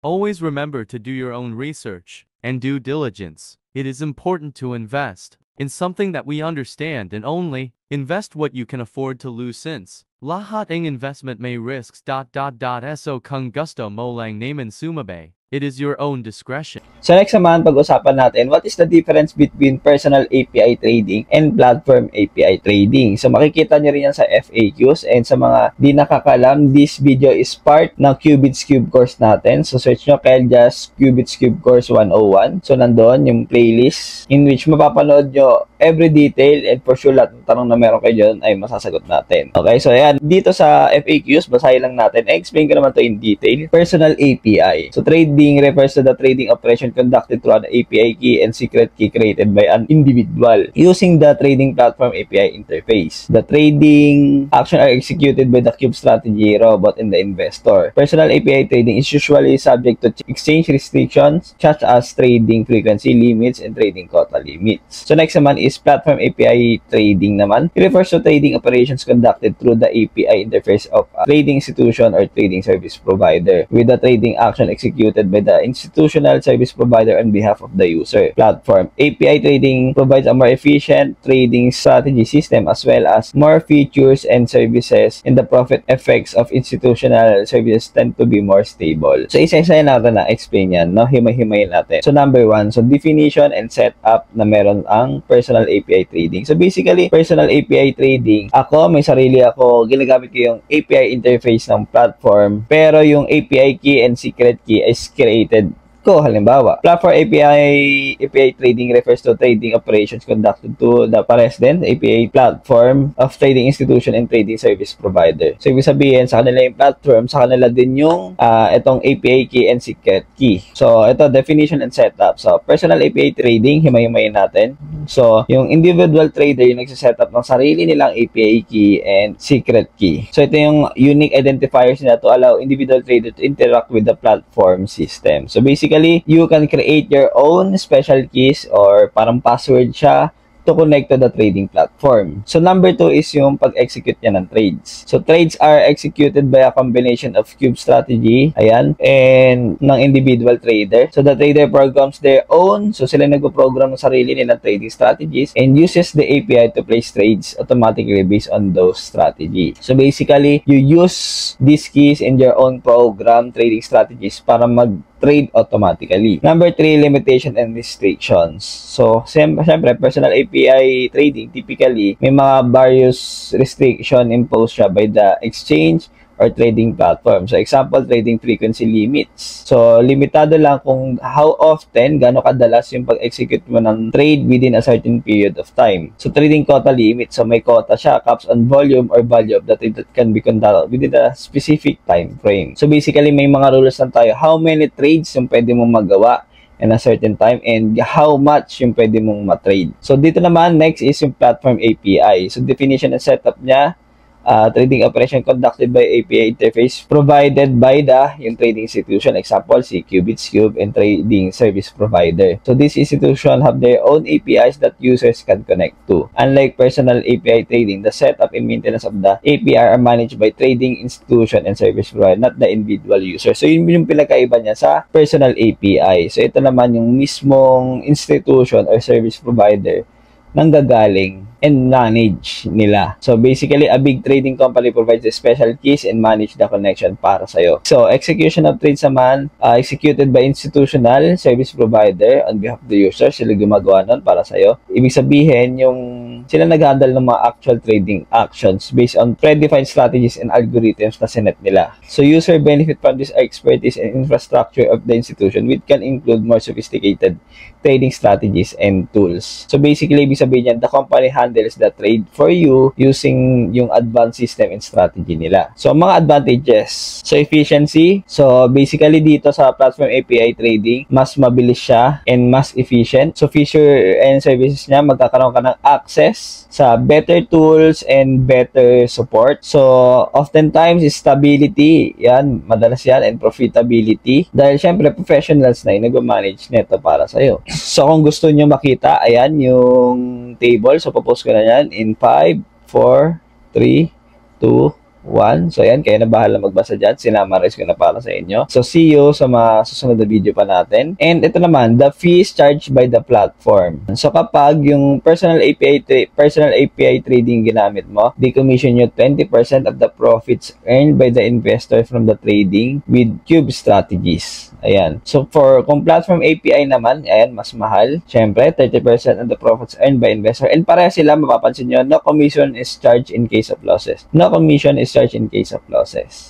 Always remember to do your own research and due diligence. It is important to invest in something that we understand and only invest what you can afford to lose since lahat ng investment may risks. So kung gusto mo lang naman sumabay, it is your own discretion. So next naman, pag-usapan natin, what is the difference between personal API trading and platform API trading? So makikita nyo rin yan sa FAQs, and sa mga di nakakalam, this video is part ng Qubits Cube course natin. So search nyo kaya just Qubits Cube course 101. So nandoon yung playlist in which mapapanood nyo every detail, and for sure lahat ng tanong na meron kayo dyan ay masasagot natin. Okay, so ayan, dito sa FAQs, basahin lang natin. I-explain ko naman to in detail. Personal API. So trading refers to the trading operation conducted through an API key and secret key created by an individual using the trading platform API interface. The trading action are executed by the Cube strategy robot and the investor. Personal API trading is usually subject to exchange restrictions such as trading frequency limits and trading quota limits. So next naman is platform API trading naman. It refers to trading operations conducted through the API interface of a trading institution or trading service provider, with the trading action executed by the institutional service provider on behalf of the user. Platform API trading provides a more efficient trading strategy system as well as more features and services, and the profit effects of institutional services tend to be more stable. So isa-isa natin na explain yan, no? Himay-himay natin. So number 1, so definition and setup na meron ang personal API trading. So basically, personal API trading, may sarili ako, ginagamit ko yung API interface ng platform, pero yung API key and secret key is created ko. Halimbawa, platform API trading refers to trading operations conducted to the resident API platform of trading institution and trading service provider. So ibig sabihin, sa kanila yung platform, sa kanila din yung itong API key and secret key. So ito, definition and setup. So personal API trading, himay-himayin natin. So yung individual trader yung nagsiset up ng sarili nilang API key and secret key. So ito yung unique identifiers nila to allow individual trader to interact with the platform system. So basically, you can create your own special keys or parang password siya to connect to the trading platform. So number 2 is yung pag-execute niya ng trades. So trades are executed by a combination of Cube strategy, ayan, and ng individual trader. So the trader programs their own, so sila nag-program ng sarili nilang trading strategies and uses the API to place trades automatically based on those strategy. So basically, you use these keys in your own program trading strategies para mag-trade automatically. Number 3, limitation and restrictions. So, siyempre, personal API trading, typically, may mga various restriction imposed siya by the exchange or trading platform. So, example, trading frequency limits. So, limitado lang kung how often, gaano kadalas yung pag-execute mo ng trade within a certain period of time. So, trading quota limit. So, may quota siya, caps on volume or value of the trade that can be conducted within a specific time frame. So, basically, may mga rules lang tayo. How many trades yung pwede mong magawa in a certain time and how much yung pwede mong matrade. So, dito naman, next is yung platform API. So, definition and setup niya, trading operation conducted by API interface provided by yung trading institution, example si Qubits Cube and trading service provider. So these institutions have their own APIs that users can connect to. Unlike personal API trading, the setup and maintenance of the API are managed by trading institution and service provider, not the individual user. So yun yung pinakaiba niya sa personal API. So ito naman yung mismong institution or service provider nang gagaling and manage nila. So basically, a big trading company provides the special keys and manage the connection para sa'yo. So execution of trades naman, executed by institutional service provider on behalf of the user. Sila gumagawa nun para sa'yo. Ibig sabihin, yung sila nag-handle ng mga actual trading actions based on predefined strategies and algorithms na sinet nila. So user benefit from this expertise and infrastructure of the institution, which can include more sophisticated trading strategies and tools. So basically, ibig sabihin yan, the company handles the trade for you using yung advanced system and strategy nila. So mga advantages. So efficiency. So basically dito sa platform API trading, mas mabilis siya and mas efficient. So feature and services niya, magkakaroon ka ng access sa better tools and better support. So oftentimes stability, yan, madalas yan, and profitability. Dahil syempre professionals na yung nag-manage neto para sa'yo. So kung gusto nyo makita, ayan yung table. So popost ko na yan in 5, 4, 3, 2, 1. So, ayan, kayo na bahala magbasa dyan. Sinamarize ko na para sa inyo. So, see you sa mga susunod na video pa natin. And ito naman, the fees charged by the platform. So, kapag yung personal API trading ginamit mo, they commission you 20% of the profits earned by the investor from the trading with Cube strategies. Ayan. So, kung platform API naman, ayan, mas mahal. Siyempre, 30% of the profits earned by investor. And pareha sila, mapapansin nyo, no commission is charged in case of losses. No commission is charged in case of losses.